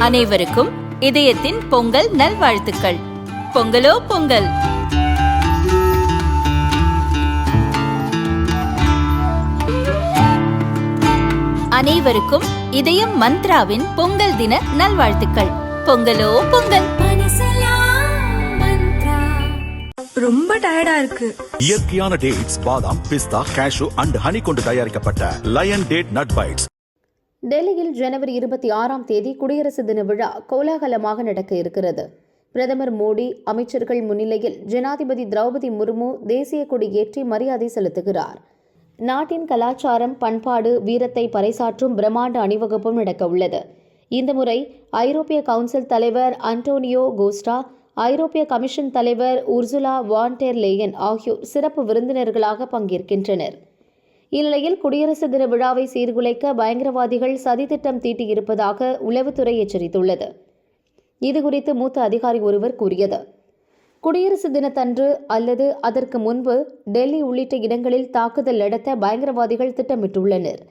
அனைவருக்கும் இதயத்தின் பொங்கல் நல்வாழ்த்துக்கள். பொங்கலோ பொங்கல். அனைவருக்கும் இதயம் மந்த்ராவின் பொங்கல் தின நல்வாழ்த்துக்கள். பொங்கலோ பொங்கல். ரொம்ப டயர்டா இருக்கு. இயற்கையான டேட்ஸ், பாதாம், பிஸ்தா, கேஷு அண்ட் ஹனி கொண்டு தயாரிக்கப்பட்ட லயன் டேட் நட் பைட்ஸ். டெல்லியில் ஜனவரி 26ஆம் தேதி குடியரசு தின விழா கோலாகலமாக நடக்க இருக்கிறது. பிரதமர் மோடி அமைச்சர்கள் முன்னிலையில் ஜனாதிபதி திரௌபதி முர்மு தேசிய கொடி ஏற்றி மரியாதை செலுத்துகிறார். நாட்டின் கலாச்சாரம், பண்பாடு, வீரத்தை பறைசாற்றும் பிரம்மாண்ட அணிவகுப்பும் நடக்க உள்ளது. இந்த முறை ஐரோப்பிய கவுன்சில் தலைவர் அன்டோனியோ கோஸ்டா, ஐரோப்பிய கமிஷன் தலைவர் உர்சுலா வான் டெர் லேயன் ஆகியோர் சிறப்பு விருந்தினர்களாக பங்கேற்கின்றனர். இந்நிலையில் குடியரசு தின விழாவை சீர்குலைக்க பயங்கரவாதிகள் சதித்திட்டம் தீட்டியிருப்பதாக உளவுத்துறை எச்சரித்துள்ளது. இதுகுறித்து மூத்த அதிகாரி ஒருவர் கூறியது, குடியரசு தினத்தன்று அல்லது அதற்கு முன்பு டெல்லி உள்ளிட்ட இடங்களில் தாக்குதல் நடத்த பயங்கரவாதிகள் திட்டமிட்டுள்ளனர்.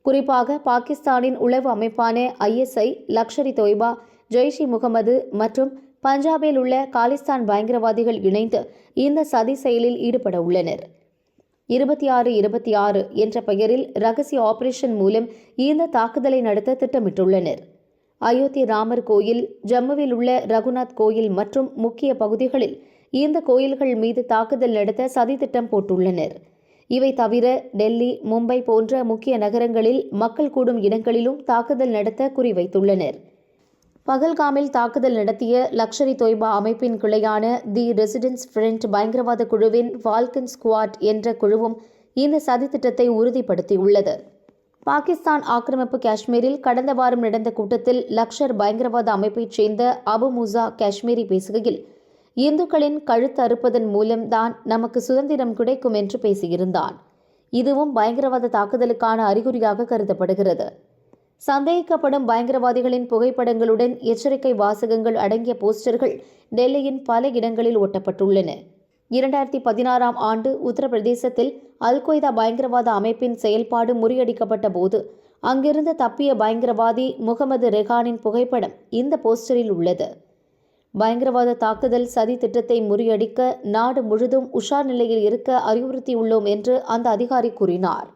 குறிப்பாக பாகிஸ்தானின் உளவு அமைப்பான ISI, லஷ்கர்-இ-தொய்பா, ஜெய்ஷ்-இ-முகமது மற்றும் பஞ்சாபில் உள்ள காலிஸ்தான் பயங்கரவாதிகள் இணைந்து இந்த சதி செயலில் ஈடுபட உள்ளனர். 26-26 என்ற பெயரில் ரகசிய ஆபரேஷன் மூலம் இந்த தாக்குதலை நடத்த திட்டமிட்டுள்ளனர். அயோத்தி ராமர் கோயில், ஜம்முவில் உள்ள ரகுநாத் கோயில் மற்றும் முக்கிய பகுதிகளில் இந்த கோயில்கள் மீது தாக்குதல் நடத்த சதித்திட்டம் போட்டுள்ளனர். இவை தவிர டெல்லி, மும்பை போன்ற முக்கிய நகரங்களில் மக்கள் கூடும் இடங்களிலும் தாக்குதல் நடத்த குறிவைத்துள்ளனர். பகல்காமில் தாக்குதல் நடத்திய லஷ்கர்-இ-தொய்பா அமைப்பின் கிளையான தி ரெசிடென்ஸ் ஃப்ரண்ட் பயங்கரவாத குழுவின் ஃபால்கன் ஸ்குவாட் என்ற குழுவும் இந்த சதித்திட்டத்தை உறுதிப்படுத்தியுள்ளது. பாகிஸ்தான் ஆக்கிரமிப்பு காஷ்மீரில் கடந்த வாரம் நடந்த கூட்டத்தில் லஷ்கர் பயங்கரவாத அமைப்பைச் சேர்ந்த அபு முசா காஷ்மீரி பேசுகையில், இந்துக்களின் கழுத்து அறுப்பதன் மூலம் தான் நமக்கு சுதந்திரம் கிடைக்கும் என்று பேசியிருந்தான். இதுவும் பயங்கரவாத தாக்குதலுக்கான அறிகுறியாக கருதப்படுகிறது. சந்தேகிக்கப்படும் பயங்கரவாதிகளின் புகைப்படங்களுடன் எச்சரிக்கை வாசகங்கள் அடங்கிய போஸ்டர்கள் டெல்லியின் பல இடங்களில் ஒட்டப்பட்டுள்ளன. 2016ஆம் ஆண்டு உத்தரப்பிரதேசத்தில் அல்-கொய்தா பயங்கரவாத அமைப்பின் செயல்பாடு முறியடிக்கப்பட்ட போது அங்கிருந்து தப்பிய பயங்கரவாதி முகமது ரெஹானின் புகைப்படம் இந்த போஸ்டரில் உள்ளது. பயங்கரவாத தாக்குதல் சதி திட்டத்தை முறியடிக்க நாடு முழுதும் உஷார் நிலையில் இருக்க அறிவுறுத்தியுள்ளோம் என்று அந்த அதிகாரி கூறினார்.